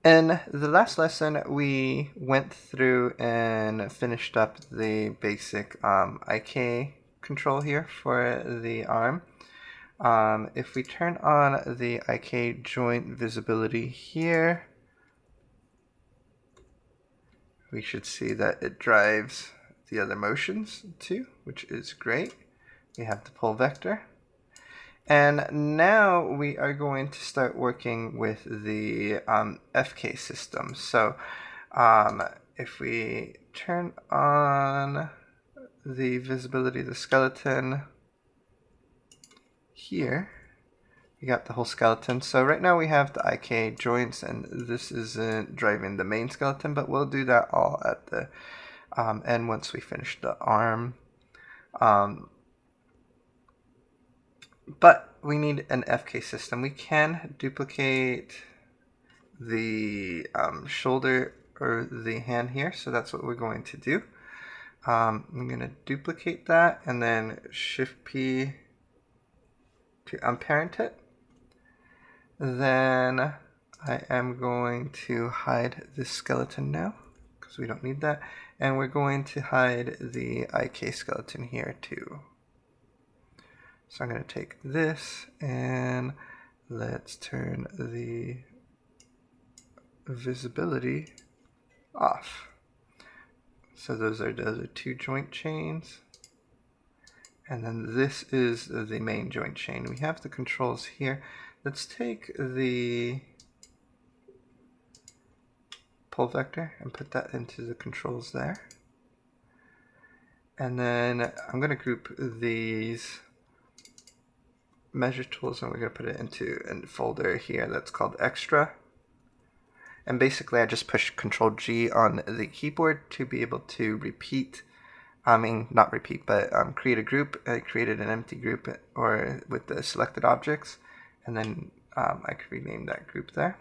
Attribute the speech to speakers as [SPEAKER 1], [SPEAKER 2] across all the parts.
[SPEAKER 1] In the last lesson, we went through and finished up the basic IK control here for the arm. If we turn on the IK joint visibility here, we should see that it drives the other motions too, which is great. We have the pull vector. And now we are going to start working with the FK system. So if we turn on the visibility of the skeleton here, you got the whole skeleton. So right now we have the IK joints, and this isn't driving the main skeleton, but we'll do that all at the end once we finish the arm. But we need an FK system. We can duplicate the shoulder or the hand here, so that's what we're going to do. I'm going to duplicate that and then Shift P to unparent it. Then I am going to hide this skeleton now because we don't need that, and we're going to hide the IK skeleton here too. So I'm going to take this and let's turn the visibility off. So those are the two joint chains. And then this is the main joint chain. We have the controls here. Let's take the pull vector and put that into the controls there. And then I'm going to group these measure tools, and we're going to put it into a folder here that's called extra. And basically I just push Control G on the keyboard to be able to repeat, not repeat, but create a group. I created an empty group or with the selected objects, and then I could rename that group there.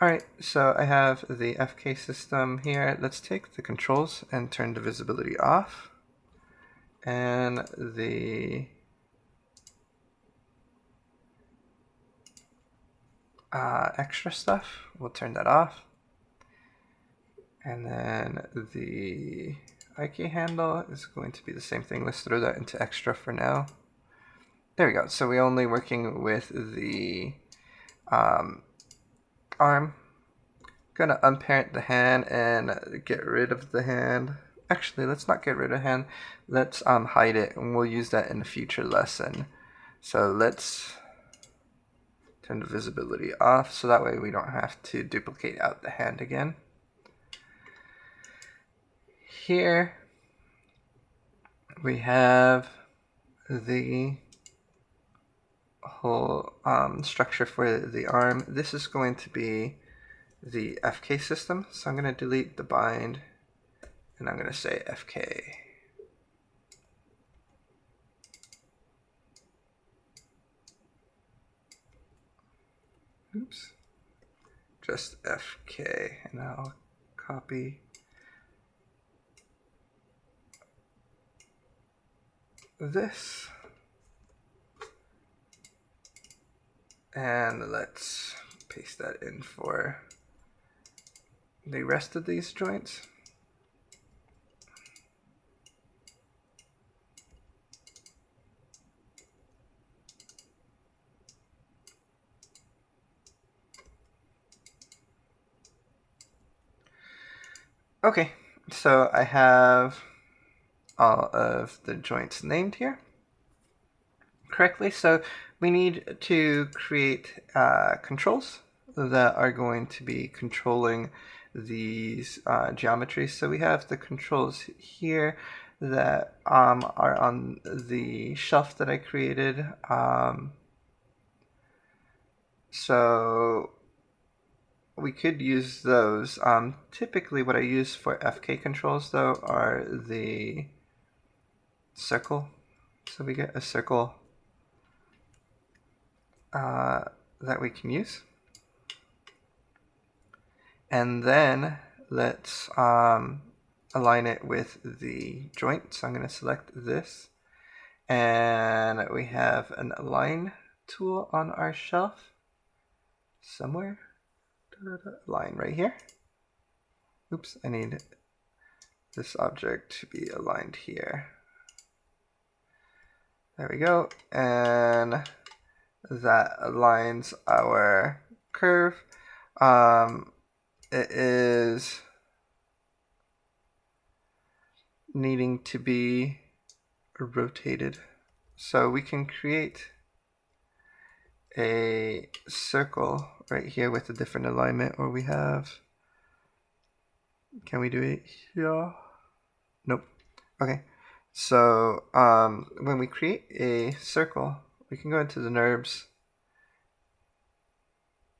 [SPEAKER 1] Alright, so I have the FK system here. Let's take the controls and turn the visibility off, and the extra stuff, we'll turn that off. And then the IK handle is going to be the same thing. Let's throw that into extra for now. There we go. So we're only working with the arm. Gonna unparent the hand and get rid of the hand. Actually, let's not get rid of the hand. Let's hide it, and we'll use that in a future lesson. So let's turn the visibility off, so that way we don't have to duplicate out the hand again. Here we have the whole structure for the arm. This is going to be the FK system, so I'm going to delete the bind and I'm going to say FK. Oops, just FK, and I'll copy this, and let's paste that in for the rest of these joints. Okay, so I have all of the joints named here correctly. So we need to create controls that are going to be controlling these geometries. So we have the controls here that are on the shelf that I created. So we could use those. Typically what I use for FK controls though are the circle. So we get a circle that we can use. And then let's align it with the joint. So I'm going to select this, and we have an align tool on our shelf somewhere. line right here. Oops, I need this object to be aligned here. There we go, and that aligns our curve. It is needing to be rotated. So we can create a circle right here with a different alignment, or we have, can we do it here? Nope. Okay. So when we create a circle, we can go into the NURBS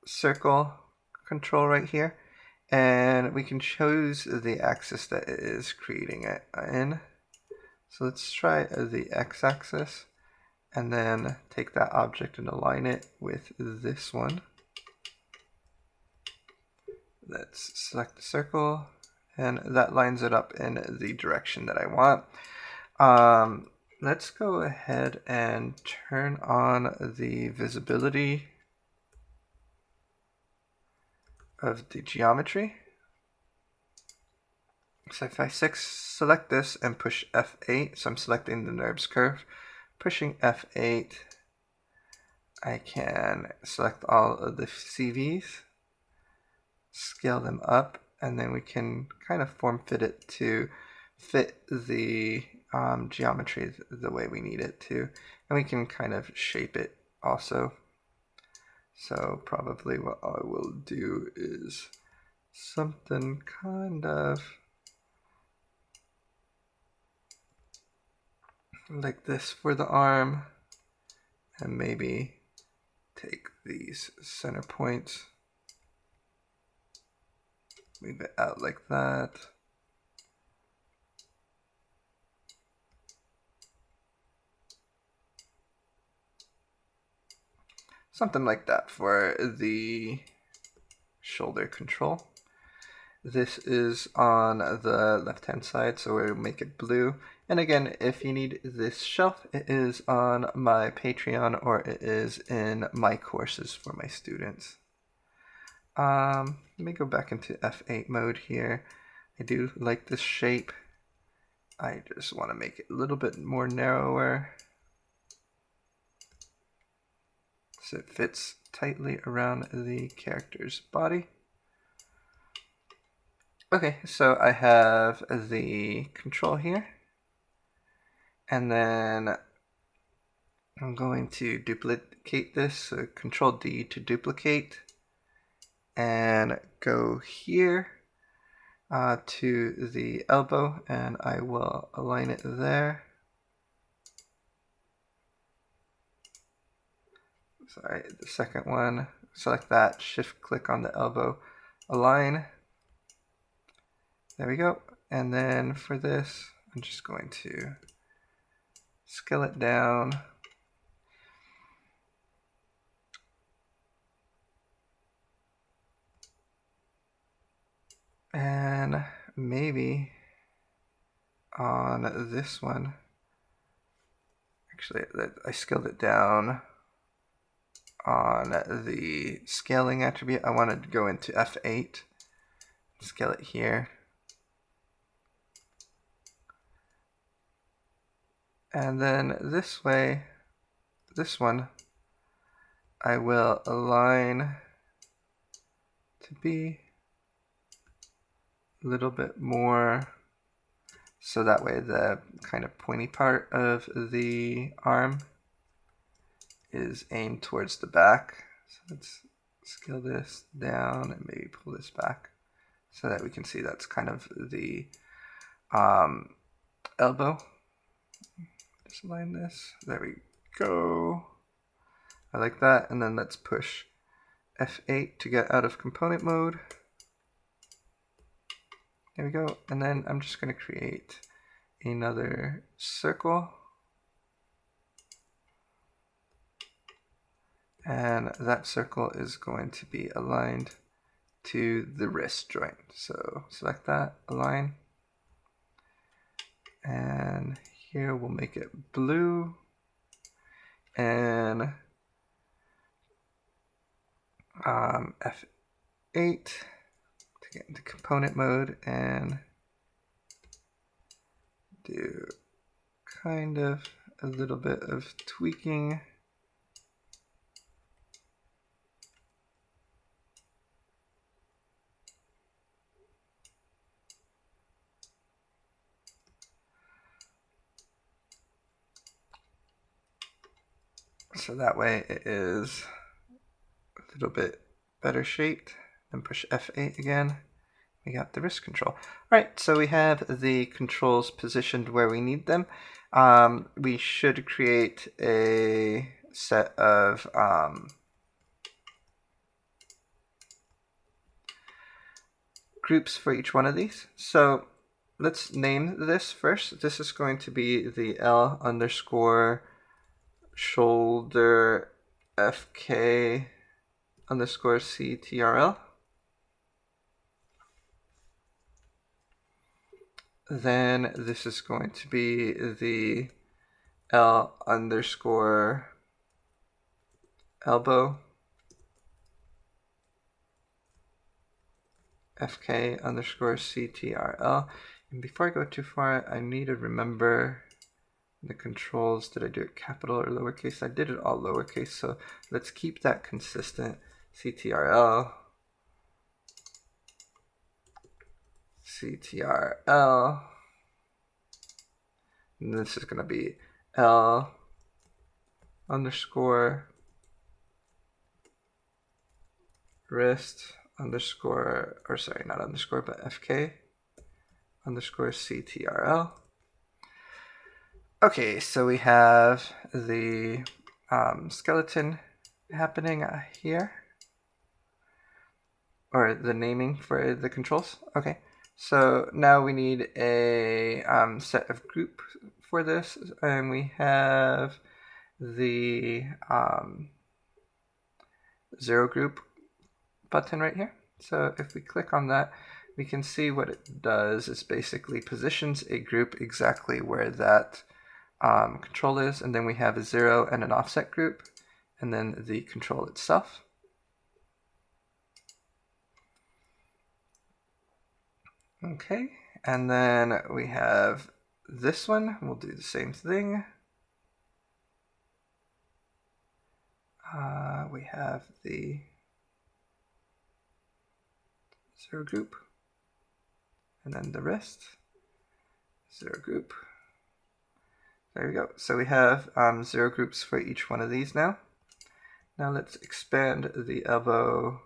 [SPEAKER 1] circle control right here, and we can choose the axis that it is creating it in. So let's try the x-axis, and then take that object and align it with this one. Let's select the circle, and that lines it up in the direction that I want. Let's go ahead and turn on the visibility of the geometry. So if I select this and push F8, so I'm selecting the NURBS curve, pushing F8, I can select all of the CVs, scale them up, and then we can kind of form fit it to fit the geometry the way we need it to, and we can kind of shape it also. So probably what I will do is something kind of like this for the arm, and maybe take these center points, move it out like that. Something like that for the shoulder control. This is on the left hand side, so we'll make it blue. And again, if you need this shelf, it is on my Patreon, or it is in my courses for my students. Let me go back into F8 mode here. I do like this shape. I just want to make it a little bit more narrower, so it fits tightly around the character's body. Okay, so I have the control here, and then I'm going to duplicate this, so Control D to duplicate, and go here to the elbow, and I will align it there. Sorry, the second one, select that, shift click on the elbow, align. There we go. And then for this, I'm just going to scale it down. And maybe on this one, actually I scaled it down on the scaling attribute. I want to go into F8, scale it here. And then this way, this one, I will align to be a little bit more, so that way the kind of pointy part of the arm is aimed towards the back. So let's scale this down and maybe pull this back so that we can see that's kind of the elbow. Just align this. There we go. I like that. And then let's push F8 to get out of component mode. There we go. And then I'm just going to create another circle. And that circle is going to be aligned to the wrist joint. So select that, align. And here we'll make it blue. And F8 8 to get into component mode and do kind of a little bit of tweaking. So that way it is a little bit better shaped. And push F8 again. We got the wrist control. All right, so we have the controls positioned where we need them. We should create a set of groups for each one of these. So let's name this first. This is going to be the L underscore shoulder FK underscore CTRL. Then this is going to be the L underscore elbow FK underscore CTRL. And before I go too far, I need to remember the controls. Did I do it capital or lowercase? I did it all lowercase, so let's keep that consistent. CTRL, CTRL, and this is going to be L underscore wrist underscore, or sorry, not underscore, but FK underscore CTRL. Okay, so we have the skeleton happening here, or the naming for the controls. Okay, so now we need a set of group for this, and we have the 0 group button right here. So if we click on that, we can see what it does is basically positions a group exactly where that control is, and then we have a 0 and an offset group, and then the control itself. Okay, and then we have this one. We'll do the same thing. We have the 0 group, and then the rest, 0 group. There we go. So we have 0 groups for each one of these now. Now let's expand the elbow,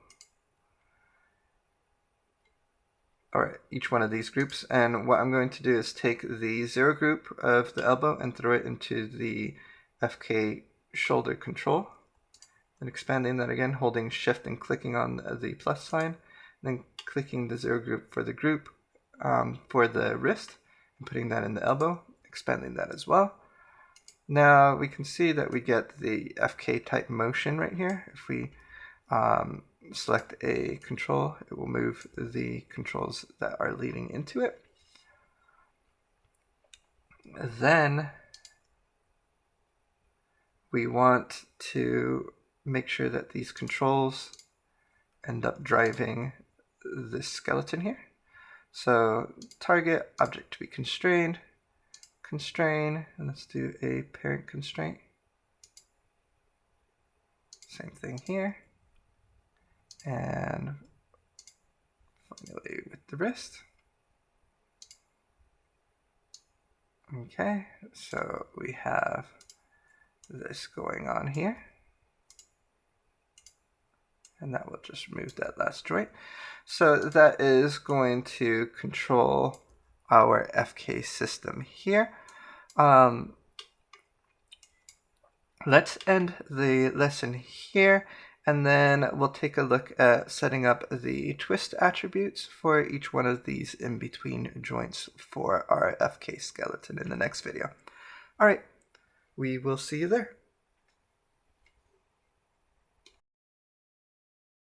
[SPEAKER 1] or each one of these groups. And what I'm going to do is take the 0 group of the elbow and throw it into the FK shoulder control. And expanding that again, holding shift and clicking on the plus sign. Then clicking the 0 group for the wrist and putting that in the elbow, expanding that as well. Now we can see that we get the FK type motion right here. If we select a control, it will move the controls that are leading into it. Then we want to make sure that these controls end up driving this skeleton here. So target object to be constrained, constrain, and let's do a parent constraint. Same thing here. And finally with the wrist. Okay, so we have this going on here. And that will just remove that last joint. So that is going to control our FK system here. Let's end the lesson here, and then we'll take a look at setting up the twist attributes for each one of these in-between joints for our FK skeleton in the next video. All right, we will see you there.